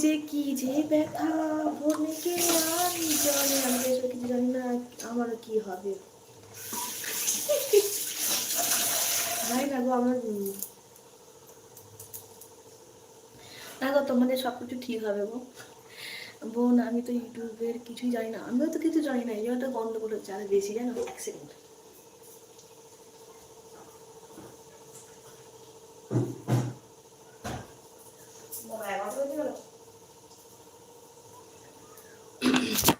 যে কি যে ব্যথা মনকে জলে, আমি এসব কিছু জানি না আমারও কি হবে। ভাই না গো আমার না গো, তোমাদের সব কিছু ঠিক হবে গো বোন। আমি তো ইউটিউবের কিছুই জানি না, আমিও তো কিছু জানি না, এই জন্য তো গন্ডগোল হচ্ছে আর বেশি, জানো। এক সেকেন্ড।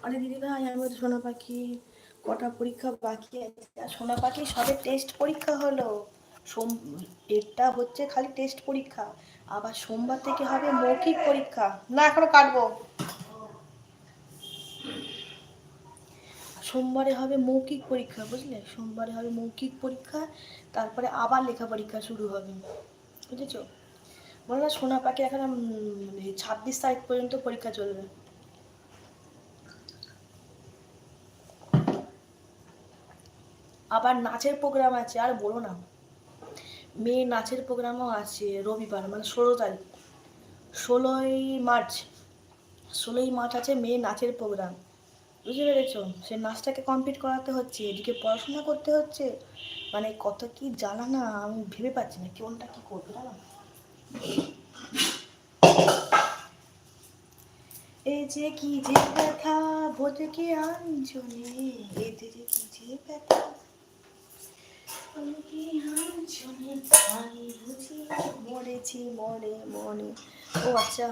আরে দিদি ভাই, আমি তো সোনা পাখি কটা পরীক্ষা বাকি আছে, আর সোনা পাখি সবে টেস্ট পরীক্ষা হলো। এটা হচ্ছে খালি টেস্ট পরীক্ষা, আবার সোমবার থেকে হবে মৌখিক পরীক্ষা। না এখনো কাটবো, সোমবারে হবে মৌখিক পরীক্ষা, বুঝলে, সোমবারে হবে মৌখিক পরীক্ষা, তারপরে আবার লেখা পরীক্ষা শুরু হবে, বুঝেছো। বলো না সোনা পাখি এখন 26 তারিখ পর্যন্ত পরীক্ষা চলবে। আবার নাচের প্রোগ্রাম আছে, আর বলো না, মেয়ে নাচের প্রোগ্রামও আছে রবিবার, মানে 16 তারিখ, 16ই মার্চ, 16ই মার্চ আছে মেয়ে নাচের প্রোগ্রাম, বুঝতে পেরেছো। সে নাচটাকে কমপ্লিট করাতে হচ্ছে, এদিকে পড়াশোনা করতে হচ্ছে, মানে কত কি জ্বালা না, আমি ভেবে পাচ্ছি না কোনটা কি করবে, জানো। এই যে কি যে ব্যথা বোঝে কি আঞ্জনে, এতে যে কি যে ব্যথা মরেছি মরে মনে। ও আচ্ছা,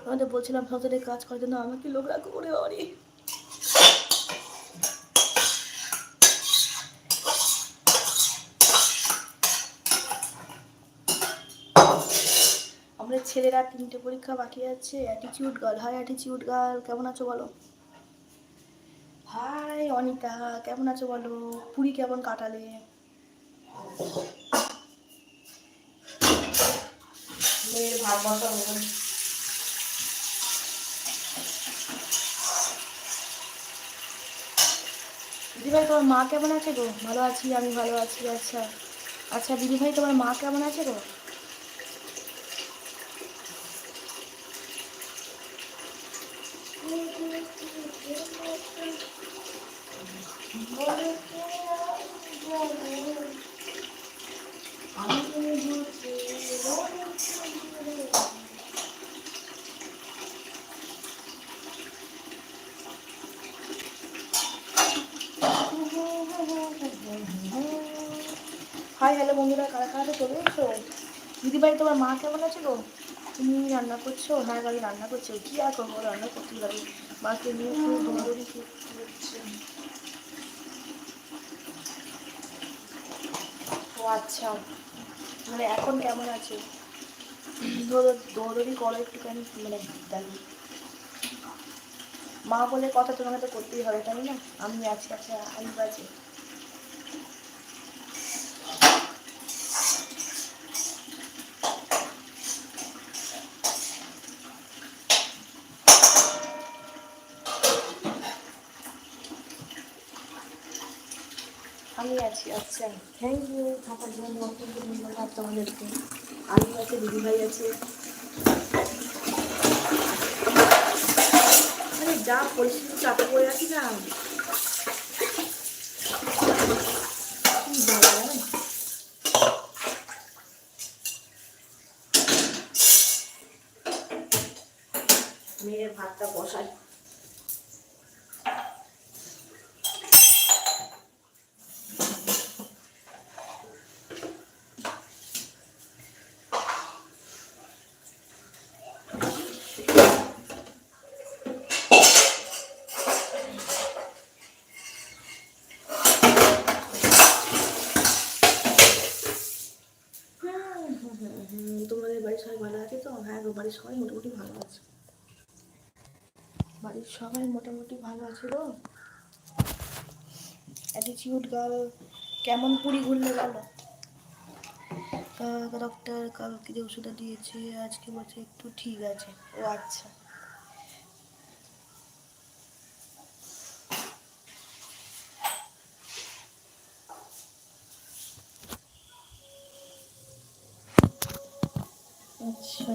আমাদের বলছিলাম সংসারের কাজ করার জন্য আমাকে লোক রাখো করে বাড়ি। আমাদের ছেলেরা 3টে পরীক্ষা বাকি আছে। Attitude girl, high attitude girl, কেমন আছো বলো। হাই অনিতা, কেমন আছো বলো। পুরী কেমন কাটালে। ভাত বসা হবে। দিদিভাই তোমার মা কেমন আছে গো। ভালো আছি, আমি ভালো আছি। আচ্ছা আচ্ছা দিদিভাই তোমার মা কেমন আছে গো। হাই হ্যালো বন্ধুরা, কারা কারা চলে এসো। দিদিভাই তোমার মা কেমন আছে গো। তুমি রান্না করছো। হ্যাঁ আমি রান্না করছি, কি আর করবো, রান্না করতেই হবে, মাকে নিয়ে একটু দৌড়দৌড়ি করতে হচ্ছে। ও আচ্ছা, মানে এখন কেমন আছে। দৌড়দৌড়ি করো একটুখানি, মানে দেখো মা বলে কথা তোমাকে তো করতেই হবে, তাই না। আমি আছি, আচ্ছা আমি আছি। আমি আছি, আচ্ছা থ্যাংক ইউ থাকার জন্য, অত্যন্ত ধন্যবাদ তোমাদেরকে। আমি আছে, দিদিভাই আছে। মানে যা পরিস্থিতি চাপে পড়ে আছি না, কি বলা জানো। মেয়ের ভাতটা বসাই। তোমাদের বাড়ির সবাই ভালো আছে তো। হ্যাঁ গো, বাড়ির সবাই মোটামুটি ভালো আছে, বাড়ির সবাই মোটামুটি ভালো আছে গো। অ্যাটিটিউড গার্ল কেমন পুরী ঘুরলে বলো। ডক্টর কালকে যে ওষুধটা দিয়েছে আজকে বলছে একটু ঠিক আছে। ও আচ্ছা, আচ্ছা